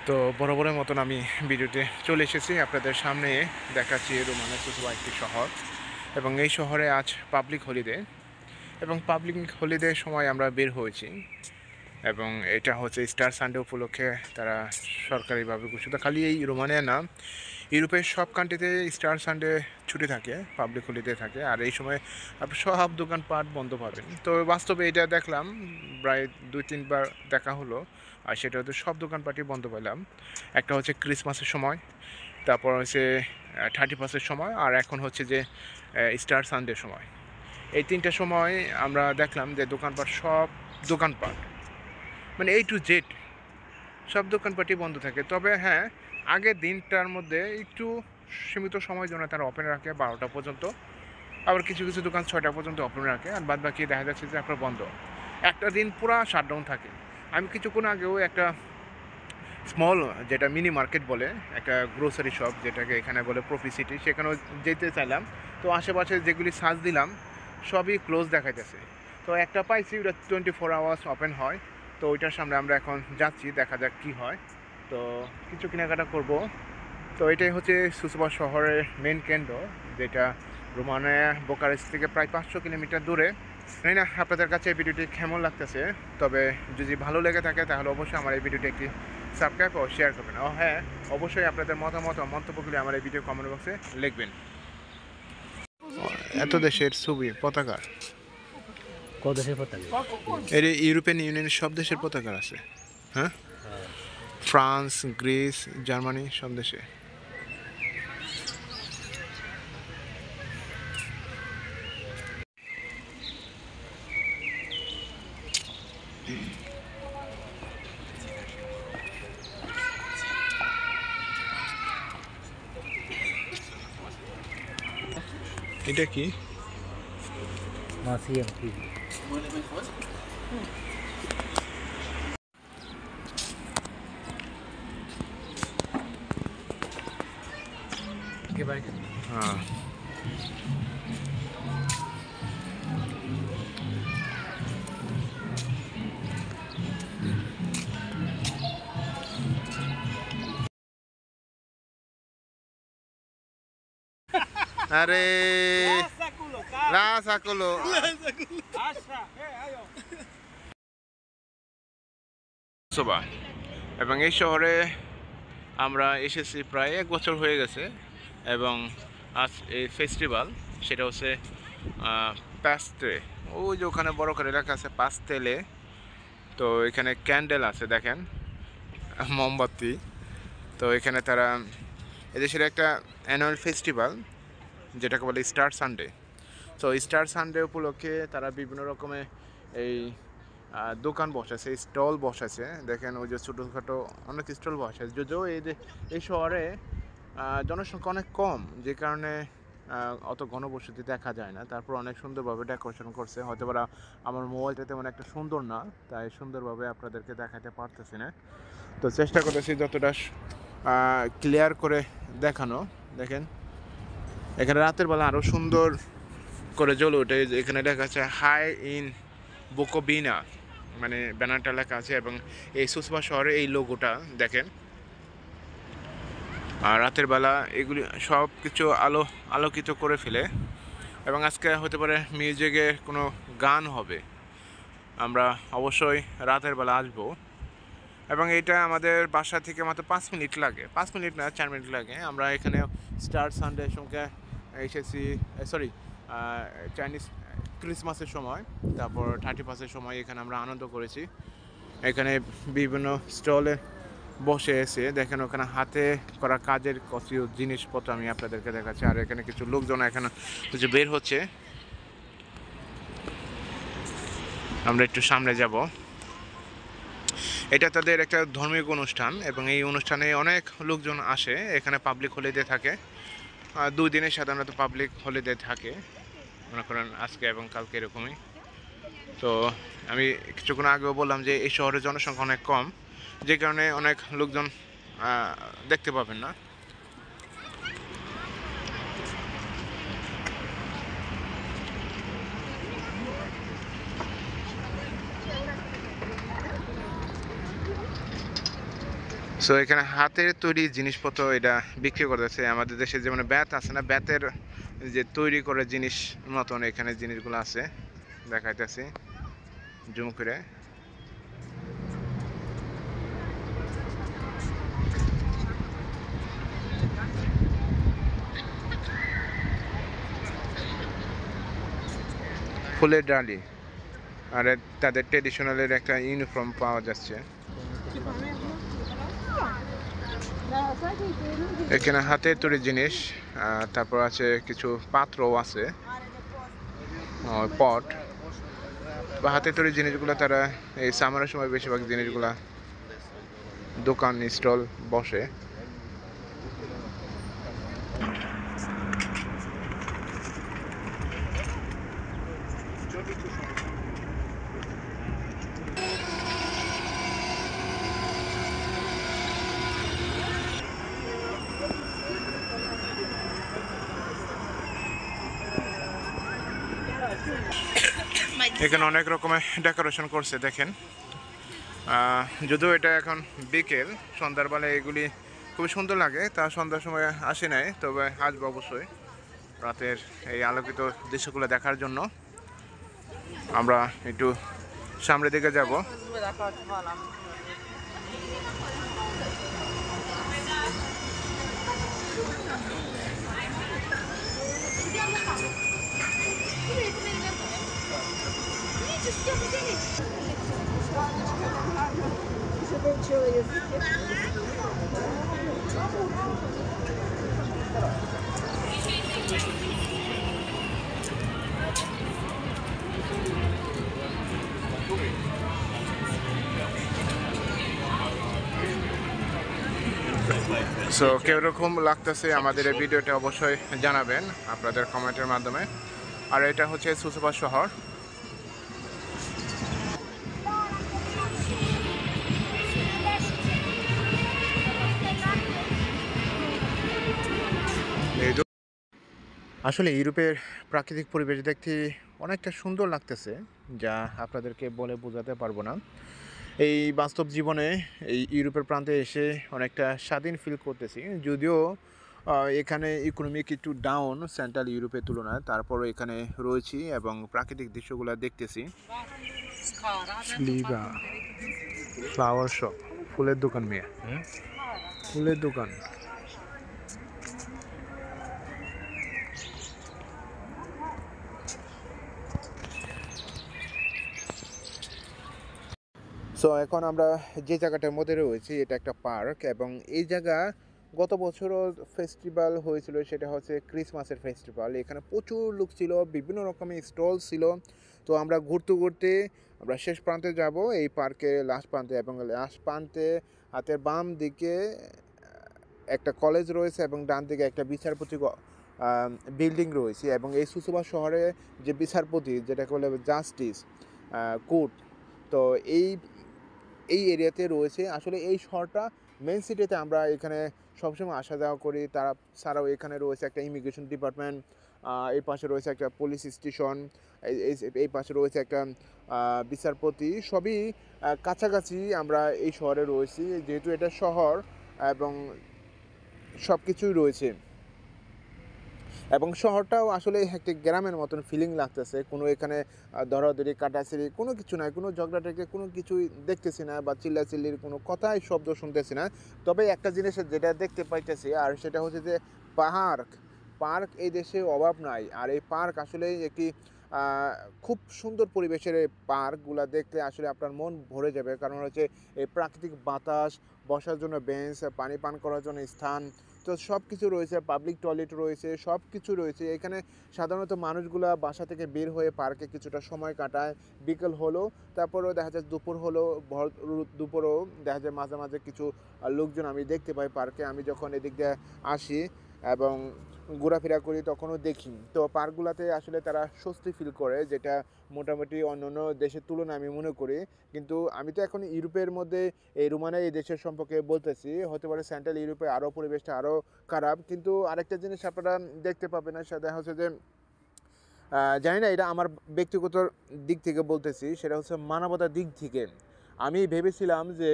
তো বরাবরের মতন আমি ভিডিওতে চলে এসেছি আপনাদের সামনে দেখাচ্ছি রোমানের সুসবা একটি শহর এবং এই শহরে আজ পাবলিক হলিডে এবং পাবলিক হলিডের সময় আমরা বের হয়েছি এবং এটা হচ্ছে স্টার সানডে উপলক্ষে তারা সরকারিভাবে ঘোষিত। খালি এই রোমানিয়া না, ইউরোপের সব কান্ট্রিতে স্টার সানডে ছুটি থাকে, পাবলিক হলিডে থাকে, আর এই সময় আপনি সব দোকানপাট বন্ধ পাবেন। তো বাস্তবে এটা দেখলাম, প্রায় 2-3 বার দেখা হলো, আর সেটা হচ্ছে সব দোকানপাটই বন্ধ পেলাম। একটা হচ্ছে ক্রিসমাসের সময়, তারপর হচ্ছে 31st সময়, আর এখন হচ্ছে যে স্টার সানডের সময়। এই তিনটা সময় আমরা দেখলাম যে সব দোকানপাট মানে A to Z সব দোকানপাটই বন্ধ থাকে। তবে হ্যাঁ, আগের দিনটার মধ্যে একটু সীমিত সময়ের জন্য তারা ওপেন রাখে 12টা পর্যন্ত, আবার কিছু কিছু দোকান 6টা পর্যন্ত ওপেন রাখে, আর বাদ বাকি দেখা যাচ্ছে যে আপনার বন্ধ। একটা দিন পুরা শাটডাউন থাকে। আমি কিছুক্ষণ আগেও একটা স্মল, যেটা মিনি মার্কেট বলে, একটা গ্রোসারি শপ যেটাকে এখানে বলে প্রফিসিটি, সেখানেও যেতে চাইলাম। তো আশেপাশে যেগুলি সার্চ দিলাম সবই ক্লোজ দেখাইতেছে। তো একটা পাইছি, ওটা 24 আওয়ার্স ওপেন হয়। তো ওইটার সামনে আমরা এখন যাচ্ছি, দেখা যাক কী হয়। তো কিছু কেনাকাটা করব। তো এটাই হচ্ছে সুসবা শহরের মেন কেন্দ্র, যেটা রোমানিয়া বুকারেস্ট থেকে প্রায় 500 কিলোমিটার দূরে। জানি না আপনাদের কাছে এই ভিডিওটি কেমন লাগতেছে, তবে যদি ভালো লেগে থাকে তাহলে অবশ্যই আমার এই ভিডিওটি একটি সাবস্ক্রাইব ও শেয়ার করবেন। ও হ্যাঁ, অবশ্যই আপনাদের মতামত ও মন্তব্যগুলি আমার এই ভিডিও কমেন্ট বক্সে লিখবেন। এত দেশের ছবি পতাকা, কত দেশের পতাকা? এর ইউরোপিয়ান ইউনিয়নের সব দেশের পতাকা আছে। হ্যাঁ, ফ্রান্স, গ্রিস, জার্মানি, সব দেশে। এটা কি? মাসিয়াম টিভি। হ্যাঁ, আরে রাসাকুলো সোবা। এবং এই শহরে আমরা এসেছি প্রায় 1 বছর হয়ে গেছে, এবং আজ এই ফেস্টিভ্যাল, সেটা হচ্ছে পাস্তে। ওই যে ওখানে বড় করে লেখা আছে পাস্তেলে। তো এখানে ক্যান্ডেল আছে দেখেন, মোমবাতি। তো এখানে তারা এদেশের একটা অ্যানুয়াল ফেস্টিভ্যাল, যেটাকে বলে স্টার সানডে। তো স্টার সানডে উপলক্ষে তারা বিভিন্ন রকমের এই দোকান বসাছে, স্টল বসাছে। দেখেন ওই যে ছোটোখাটো অনেক স্টল বসাছে, যদিও এই শহরে জনসংখ্যা অনেক কম, যে কারণে অত ঘনবসতি দেখা যায় না। তারপর অনেক সুন্দরভাবে ডেকোরেশন করছে। হয়তো বা আমার মোবাইলটা তেমন একটা সুন্দর না, তাই সুন্দরভাবে আপনাদেরকে দেখাতে পারতেছি না। তো চেষ্টা করতেছি যতটা ক্লিয়ার করে দেখানো। দেখেন এখানে রাতের বেলা আরও সুন্দর করে জ্বলে ওঠে। এখানে লেখা আছে হাই ইন বুকোবিনা, মানে ব্যানারটা লেখা আছে, এবং এই সুসবা শহরে এই লোগোটা দেখেন। আর রাতের বেলা এগুলি সব কিছু আলোকিত করে ফেলে, এবং আজকে হতে পারে মিউজিকে কোনো গান হবে। আমরা অবশ্যই রাতের বেলা আসবো, এবং এটা আমাদের বাসা থেকে মাত্র 5 মিনিট লাগে, 5 মিনিট না 4 মিনিট লাগে। আমরা এখানে স্টার সানডের সঙ্গে এসেছি, সরি চাইনিজ ক্রিসমাসের সময়, তারপর 31st সময় এখানে আমরা আনন্দ করেছি। এখানে বিভিন্ন স্টলে বসে এসে দেখেন, ওখানে হাতে করা কাজের কিছু জিনিসপত্র আমি আপনাদেরকে দেখাচ্ছি। আর এখানে কিছু লোকজন এখানে কিছু বের হচ্ছে, আমরা একটু সামনে যাব। এটা তাদের একটা ধর্মীয় অনুষ্ঠান, এবং এই অনুষ্ঠানে অনেক লোকজন আসে। এখানে পাবলিক হলিডে থাকে, 2 দিনে সাধারণত পাবলিক হলিডে থাকে, মনে করেন আজকে এবং কালকে এরকমই। তো আমি কিছুক্ষণ আগেও বললাম যে এই শহরের জনসংখ্যা অনেক কম, যে কারণে অনেক লোকজন দেখতে পাবেন না। সো এখানে হাতের তৈরি জিনিসপত্র এটা বিক্রি করতেছে। আমাদের দেশে যেমন ব্যাত আছে না, ব্যাতের যে তৈরি করে জিনিস মতন এখানে জিনিসগুলো আছে, দেখাইতেছি জুম করে। ফুলের ডালি আর তাদের ট্রেডিশনালের একটা ইউনিফর্ম পাওয়া যাচ্ছে। এখানে হাতের তৈরি জিনিস, তারপর আছে কিছু পাত্রও আছে, পট বা হাতের তৈরি জিনিসগুলো তারা এই সামারের সময় বেশিরভাগ জিনিসগুলা দোকান স্টল বসে। এখানে অনেক রকমের ডেকোরেশন করছে দেখেন। যদিও এটা এখন বিকেল, সন্ধ্যার বেলায় এগুলি খুবই সুন্দর লাগে। তা সন্ধ্যার সময় আসে নাই, তবে আসবো অবশ্যই রাতের এই আলোকিত দৃশ্যগুলো দেখার জন্য। আমরা একটু সামনের দিকে যাব। সো কীরকম লাগতেছে আমাদের এই ভিডিওটা অবশ্যই জানাবেন আপনাদের কমেন্টের মাধ্যমে। আর এটা হচ্ছে সুসুপা শহর। আসলে ইউরোপের প্রাকৃতিক পরিবেশ দেখতে অনেকটা সুন্দর লাগতেছে, যা আপনাদেরকে বলে বোঝাতে পারবো না। এই বাস্তব জীবনে এই ইউরোপের প্রান্তে এসে অনেকটা স্বাধীন ফিল করতেছি। যদিও এখানে ইকোনমিক একটু ডাউন সেন্ট্রাল ইউরোপের তুলনায়, তারপরও এখানে রয়েছি এবং প্রাকৃতিক দৃশ্যগুলো দেখতেছি। লিবা ফ্লাওয়ার শপ, ফুলের দোকান মেয়ে, ফুলের দোকান। সো এখন আমরা যে জায়গাটার মধ্যে রয়েছি এটা একটা পার্ক, এবং এই জায়গা গত বছরও ফেস্টিভ্যাল হয়েছিল, সেটা হচ্ছে ক্রিসমাসের ফেস্টিভ্যাল। এখানে প্রচুর লোক ছিল, বিভিন্ন রকমের স্টল ছিল। তো আমরা ঘুরতে ঘুরতে আমরা শেষ প্রান্তে যাব, এই পার্কের লাস্ট প্রান্তে, এবং লাস্ট প্রান্তে হাতের বাম দিকে একটা কলেজ রয়েছে এবং ডান দিকে একটা বিচারপতি বিল্ডিং রয়েছে। এবং এই সুসুবা শহরে যে বিচারপতি, যেটাকে বলে জাস্টিস কোর্ট, তো এই এই এরিয়াতে রয়েছে। আসলে এই শহরটা মেন সিটিতে আমরা এখানে সবসময় আসা যাওয়া করি। তারা ছাড়াও এখানে রয়েছে একটা ইমিগ্রেশন ডিপার্টমেন্ট, এই পাশে রয়েছে একটা পুলিশ স্টেশন, এই পাশে রয়েছে একটা বিচারপতি। সবই কাছাকাছি আমরা এই শহরে রয়েছি, যেহেতু এটা শহর এবং সব কিছুই রয়েছে। এবং শহরটাও আসলে একটি গ্রামের মতন ফিলিং লাগতেছে। কোনো এখানে ধরাধরি কাটাছিড়ি কোনো কিছু নাই, কোনো ঝগড়াটাকে কোনো কিছুই দেখতেছি না, বা চিল্লাচিল্লির কোনো কথাই শব্দ শুনতেছি না। তবে একটা জিনিস যেটা দেখতে পাইতেছি, আর সেটা হচ্ছে যে পার্ক পার্ক এই দেশে অভাব নাই। আর এই পার্ক আসলে একটি খুব সুন্দর পরিবেশের এই পার্কগুলো দেখতে আসলে আপনার মন ভরে যাবে। কারণ হচ্ছে এই প্রাকৃতিক বাতাস, বসার জন্য বেঞ্চ, পানি পান করার জন্য স্থান, তো সব কিছু রয়েছে, পাবলিক টয়লেট রয়েছে, সব কিছু রয়েছে এখানে। সাধারণত মানুষগুলা বাসা থেকে বের হয়ে পার্কে কিছুটা সময় কাটায়, বিকেল হলো, তারপরেও দেখা যায় দুপুর হলো, দুপুরেও দেখা যায় মাঝে মাঝে কিছু লোকজন আমি দেখতে পাই পার্কে। আমি যখন এদিক দিয়ে আসি এবং ঘোরাফেরা করি তখনও দেখি। তো পার্কগুলোতে আসলে তারা স্বস্তি ফিল করে, যেটা মোটামুটি অন্যান্য দেশের তুলনায় আমি মনে করি। কিন্তু আমি তো এখন ইউরোপের মধ্যে এই রোমানিয়া এই দেশের সম্পর্কে বলতেছি, হতে পারে সেন্ট্রাল ইউরোপে আরও পরিবেশটা আরও খারাপ। কিন্তু আরেকটা জিনিস আপনারা দেখতে পাবেন, সেটা হচ্ছে যে জানি না, এটা আমার ব্যক্তিগত দিক থেকে বলতেছি, সেটা হচ্ছে মানবতার দিক থেকে। আমি ভেবেছিলাম যে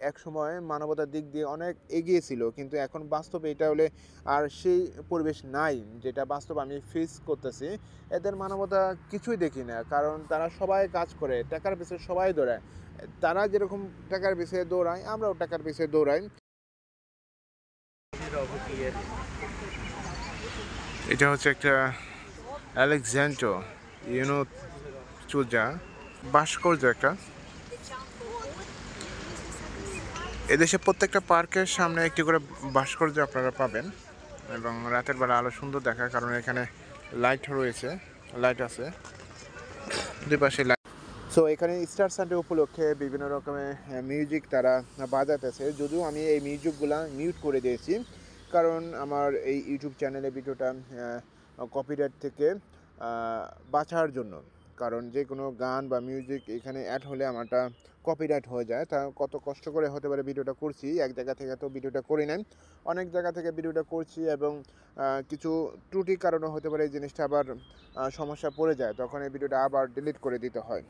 একসময় মানবতার দিক দিয়ে অনেক এগিয়ে ছিল, কিন্তু এখন বাস্তবে এটা হলে আর সেই পরিবেশ নাই যেটা বাস্তবে আমি ফেস করতেছি। এদের মানবতা কিছুই দেখি না, কারণ তারা সবাই কাজ করে, টাকার পিছনে সবাই দৌড়ায়। তারা যেরকম টাকার পিছনে দৌড়ায়, আমরাও টাকার পিছনে দৌড়াই। এটা হচ্ছে একটা আলেকজান্ড্রো ইউনো চুজা ভাস্কর্য একটা। এদেশে প্রত্যেকটা পার্কের সামনে একটি করে ভাস্কর্য আপনারা পাবেন, এবং রাতের বেলা আলো সুন্দর দেখায়, কারণ এখানে লাইট রয়েছে, লাইট আছে দুই পাশে লাইট। সো এখানে স্টার সানডে উপলক্ষে বিভিন্ন রকমের মিউজিক তারা বাজাতেছে, যদিও আমি এই মিউজিকগুলো মিউট করে দিয়েছি, কারণ আমার এই ইউটিউব চ্যানেলে ভিডিওটা কপিরাইট থেকে বাঁচার জন্য। কারণ যে কোনো গান বা মিউজিক এখানে অ্যাড হলে আমারটা কপিরাইট হয়ে যায়। তা কত কষ্ট করে হতে পারে ভিডিওটা করছি, এক জায়গা থেকে তো ভিডিওটা করি নাই, অনেক জায়গা থেকে ভিডিওটা করছি, এবং কিছু ত্রুটির কারণে হতে পারে এই জিনিসটা আবার সমস্যা পড়ে যায়, তখন এই ভিডিওটা আবার ডিলিট করে দিতে হয়।